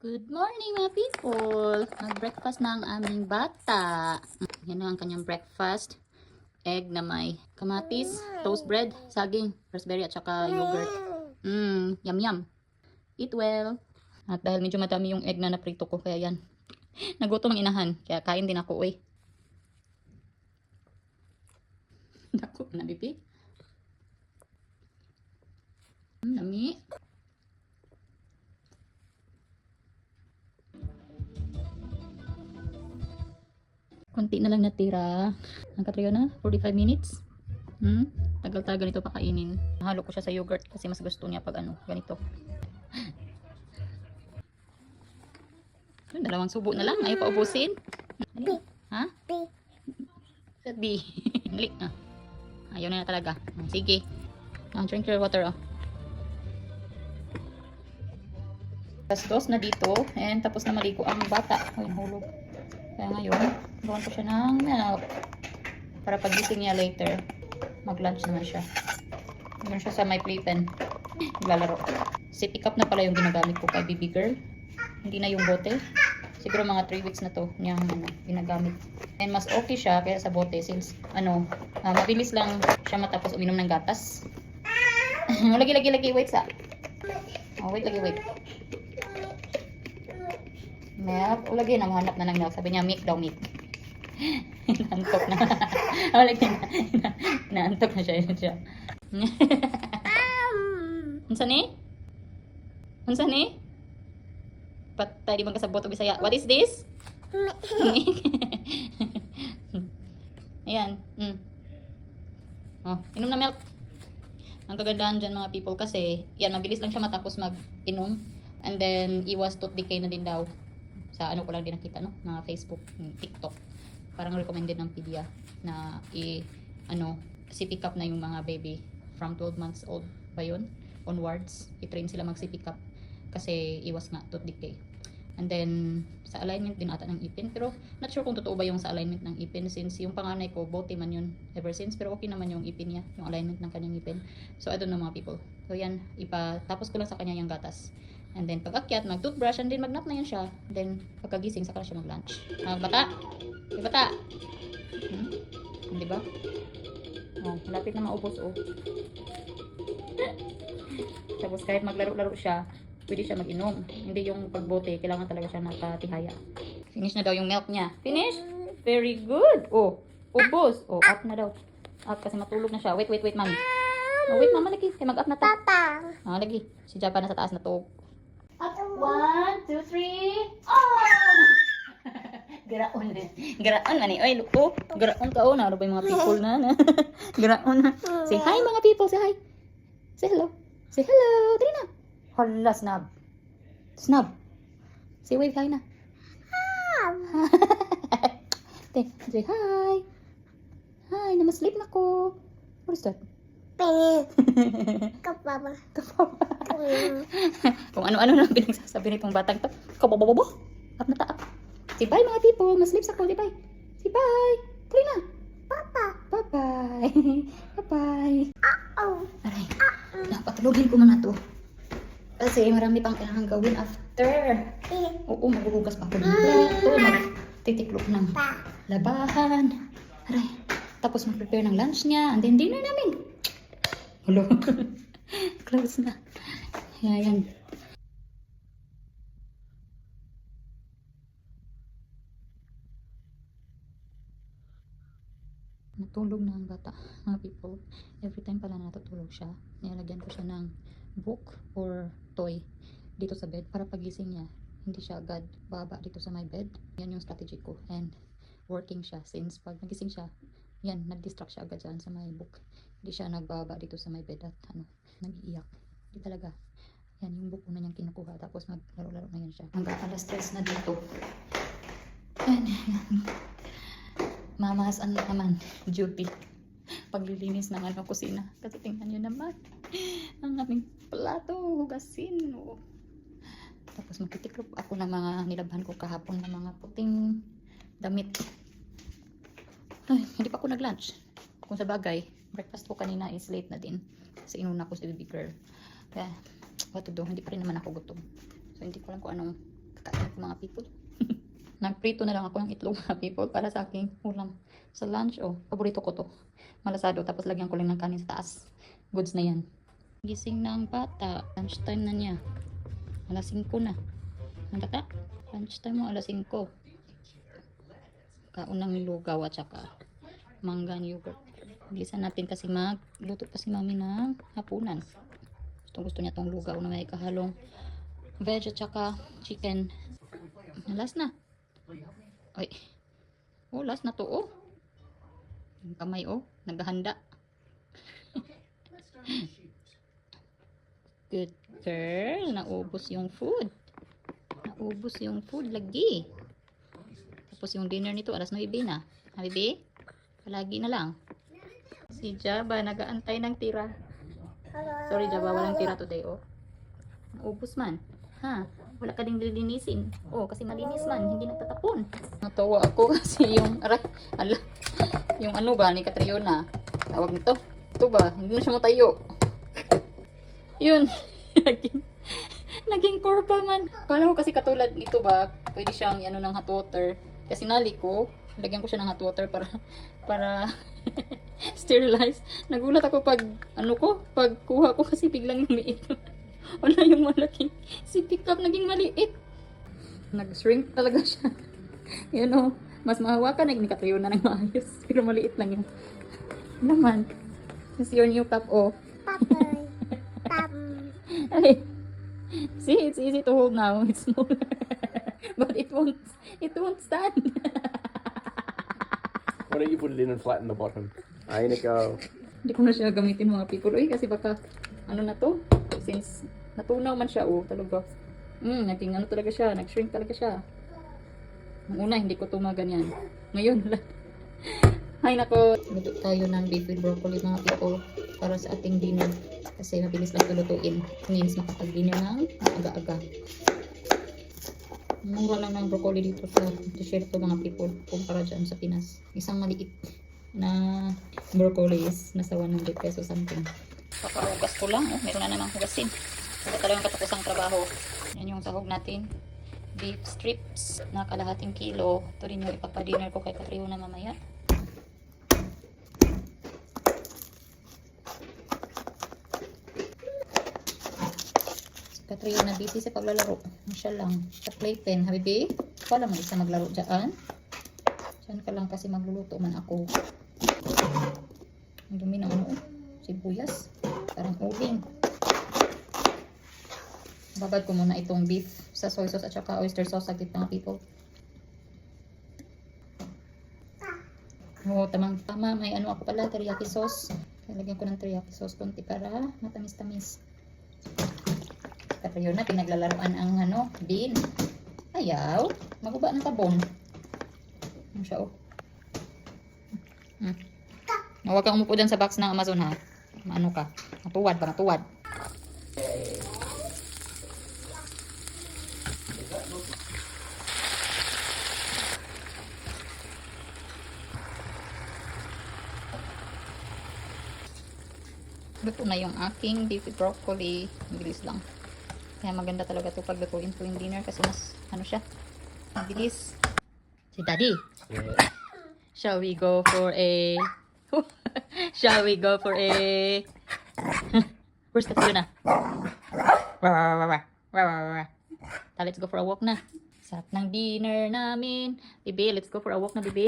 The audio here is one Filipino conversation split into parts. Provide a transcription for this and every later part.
Good morning mga people! Mag-breakfast na ang aming bata. Yan na ang kanyang breakfast. Egg na may kamatis, toast bread, saging, raspberry at saka yogurt. Yum yum. Eat well. At dahil medyo madami yung egg na naprito ko, kaya yan. Nagutom ang inahan, kaya kain din ako eh. Naku, na bibi. Nami. Konti na lang natira. Ang katriyo na, 45 minutes. Tagal-tagal ito pakainin. Halo ko siya sa yogurt kasi mas gusto niya pag ano, ganito. Dalawang subo na lang, ayaw pa ubusin. Ha? Sabi. Halik na. Ayaw na talaga. Sige. Drink your water oh. Dos na dito and tapos na maligo ang bata. Ay, hulog. Kaya ngayon, gawan ko siya ng milk para pagising niya later. Mag-lunch naman siya. Meron siya sa my playpen. Naglalaro. Sippy cup na pala yung ginagamit ko kay baby girl. Hindi na yung bote. Siguro mga 3 weeks na to niyang ginagamit. And mas okay siya kaya sa bote since mabilis lang siya matapos uminom ng gatas. Lagi, wait sa. Wait. Milk. Lagi nang hanap na ng milk. Sabi niya, milk daw, milk. Naantok na. Naantok na siya. Unsa ni? Patay di man kasabot og Bisaya. What is this? Ayan. Inom na milk. Ang kagandahan dyan mga people kasi, yan, mabilis lang siya matapos mag-inom. And then, iwas tooth decay na din daw. Sa ano ko lang din nakita, no? Mga Facebook, TikTok. Parang recommended ng pedia na sippy cup na yung mga baby from 12 months old ba yun? Onwards, i-train sila mag-sippy cup kasi iwas nga tooth decay. And then, sa alignment din ata ng ipin. Pero, not sure kung totoo ba yung sa alignment ng ipin since yung panganay ko, bote man yun ever since. Pero okay naman yung ipin niya, yung alignment ng kanyang ipin. So, I don't know mga people. So, yan, tapos ko lang sa kanya yung gatas. And then, pag akyat, mag-toothbrush, and then mag-nap na yan siya. Then, pagkagising, saka na siya mag-lunch. Bata? Bata? Diba? Malapit na maubos, oh. Tapos, kahit maglaro-laro siya, pwede siya mag-inom. Hindi yung pagbote, kailangan talaga siya nakatihaya. Finish na daw yung milk niya. Finish? Very good. Oh, ubos. Oh, up na daw. Up kasi matulog na siya. Wait, mami. Wait, mama, lagi. Kaya mag-up na to. Lagi. Si Japa na sa taas na to. 1, 2, 3. Garaon din. Garaon man eh. Oy, luko. Garaon ka oh. Naroon ba yung mga people na? Garaon na. Say hi mga people. Say hi. Say hello. Say hello. Dali na. Hala, snub. Say wave hi na. Say hi. Hi, namasleep na ko. What is that? Kapapa. Kung ano-ano na pinagsasabi nitong batang to. Kabobobobo. Up na taap. Say bye mga people. Masleep sa ko. Say bye. Say bye. Tuloy na. Papa. Bye-bye. Bye-bye. Oh. Aray. Napatulogin ko muna to. Kasi marami pang kailangan gawin after. Oo, maghuhugas pa ako ng plato. Magtitiklop ng labahan. Aray. Tapos mag-prepare ng lunch niya. And then dinner namin. Hello. Close na. Yan. Natulog na ang bata, mga people. Every time pala natutulog siya, nilalagyan ko siya ng book or toy dito sa bed para pagising niya, hindi siya agad baba dito sa my bed. Yan yung strategy ko and working siya since pag nagising siya, yan, nag-distract siya agad dyan sa my book. Hindi siya nagbaba dito sa my bed at nag-iiyak. Hindi talaga. Yan, yung book na niyang kinukuha. Tapos maglaro-laro na yan siya. Hanggang alas 3 na dito. Yan. Mamahasan naman. Duty. Paglilinis ng kusina. Kasi tingnan nyo naman. Ang aming plato. Hugasin. Tapos magtitiklop ako ng mga nilabhan ko kahapon ng mga puting damit. Ay, hindi pa ako nag-lunch. Kung sa bagay, breakfast ko kanina is late na din. Kasi inuna ko si baby girl. Kaya, what to do? Hindi pa rin naman ako gutom. So, hindi ko alam kung anong mga people. Nagprito na lang ako ng itlog mga people para sa aking ulam sa lunch. Oh, paborito ko to. Malasado. Tapos lagyan ko lang ng kanin sa taas. Goods na yan. Gising na ang bata. Lunchtime na niya. Alas 5 na. Ang bata? Lunchtime mo alas 5. Kaunang lugaw at saka manggan yogurt. Bilisan natin kasi magluto pa si mami ng hapunan. Gusto niya tong lugaw na may kahalong veg at saka chicken. Last na. Ay. Oh, last na to oh. Yung kamay oh. Naghahanda. Good girl. Naubos yung food. Naubos yung food lagi. Tapos yung dinner nito alas 9 na. Ha, baby? Palagi na lang. Si Jaba nagaantay ng tira. Sorry Jaba, walang tira today oh. Naubos man. Ha? Wala ka ding lilinisin. Oh, kasi malinis man, hindi nagtatapon. Natawa ako kasi yung yung ano ba ni Catriona. Tawag nito. Ito ba? Hindi na siya matayo. Yun. naging korpa man. Kala ko kasi katulad ito ba, pwede siyang ano ng hot water. Kasi nali ko, lagyan ko siya ng hot water para sterilize. Nagulat ako pag pagkuha ko kasi biglang lumiit. Wala yung malaking si pick up naging maliit. Nag-shrink talaga siya. You know, mas mahawakan na ni Catriona ng maayos. Pero maliit lang yun. Naman. This is your new top oh. Hey. See, it's easy to hold now. It's smaller. But it won't stand. Why don't you put it in and flatten the bottom? Ayun na go. Hindi ko na siya gamitin mga people. Uy, kasi baka, ano na to? Since natunaw man siya, oh, talaga. Naging ano talaga siya, nag-shrink talaga siya. Nung una, hindi ko tumaganyan. Ngayon, ay nako. Luto tayo ng beef with broccoli mga people para sa ating dinner. Kasi mabilis lang lutuin. Means makapag-dinner ng aga-aga. Mura lang ng broccoli dito sa share to mga people kumpara dyan sa Pinas. Isang maliit na broccoli is nasa 100 pesos something. Papahugas ko lang. Oh, meron na namang hugasin. Wala talagang katapusang trabaho. Yan yung sahog natin. Beef strips na kalahating kilo. Ito rin yung ipagpa-dinner ko kay Catriona mamaya. Catriona busy sa paglalaro. Siya lang. Sa playpen. Habibi, wala mo isa maglaro dyan. Diyan ka lang kasi magluluto man ako. Ang dumi ng ano, sibuyas. Parang uling. Babad ko muna itong beef sa soy sauce at saka oyster sauce sa mga people. Oo, tamang-tama. May ano ako pala, teriyaki sauce. Lagyan ko ng teriyaki sauce konti para matamis-tamis. Catriona, pinaglalaroan ang ano, bean. Ayaw. Maguba ng tabon. Ano siya, oh. Huwag kang umupo dyan sa box ng Amazon, ha. Maano ka. Matuwad ba? Matuwad. Luto na yung aking beef with broccoli. Bilis lang. Kaya maganda talaga ito pag lutuin po yung dinner kasi mas ano siya. Mabilis. Si Daddy. Yeah. Shall we go for a Shall we go for a Where's Catriona? Let's go for a walk na. Sarap ng dinner namin. Bibi, let's go for a walk na, Bibi.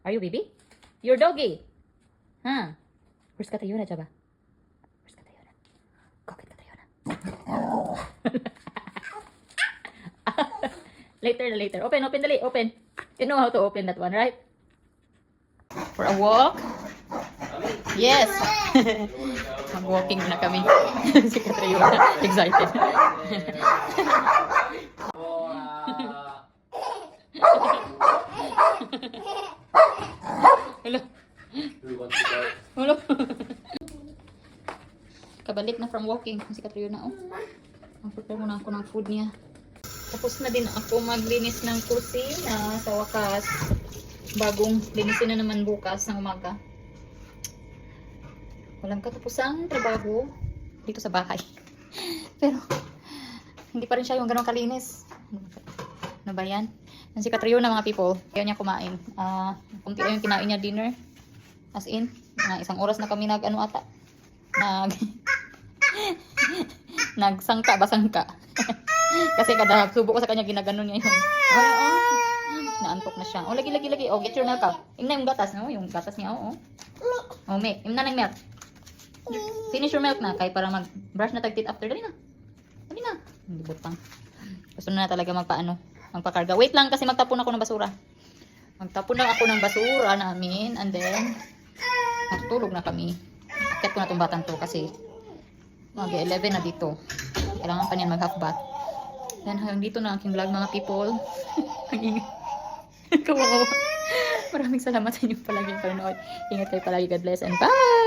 Are you Bibi? You're doggy. Huh? Where's Catriona, Jaba? Where's Catriona? Go get Catriona. Later. Open, dali, open. You know how to open that one, right? For a walk? Yes. Mag-walking na kami. Si Catriona, excited. Hello. Hello. Kabalik na from walking si Catriona, oh. Mag-prepare muna ako ng food niya. Tapos na din ako maglinis ng kusina sa wakas. Bagong linisin na naman bukas ng umaga. Walang katapusang trabaho dito sa bahay. Pero hindi pa rin siya yung ganun kalinis. Ano ba yan? Yan si Catriona mga people. Ayaw niya kumain. Kunti lang yung kinain niya dinner. As in, mga 1 oras na kami nag-ano ata. Nagsangka ba sangka? Kasi kada subo ko sa kanya ginagano niya yung naantok na siya. Oh, lagi. Oh, get your milk up. Ingna yung gatas, no? Yung gatas niya, oh. Oh, milk. Yung nanang milk. Finish your milk na. Kaya para mag-brush na tag-teeth after. Dali na. Hindi butang. Gusto na talaga magpakarga. Wait lang kasi magtapon ako ng basura. Magtapon lang ako ng basura namin. And then, matutulog na kami. Akit ko na tong batang to kasi mag-11 na dito. Kailangan pa niyan mag-half bath. Then hanggang dito na aking vlog mga people. Kawawa. Maraming salamat sa inyong palaging panonood. Ingat kayo palagi. God bless and bye!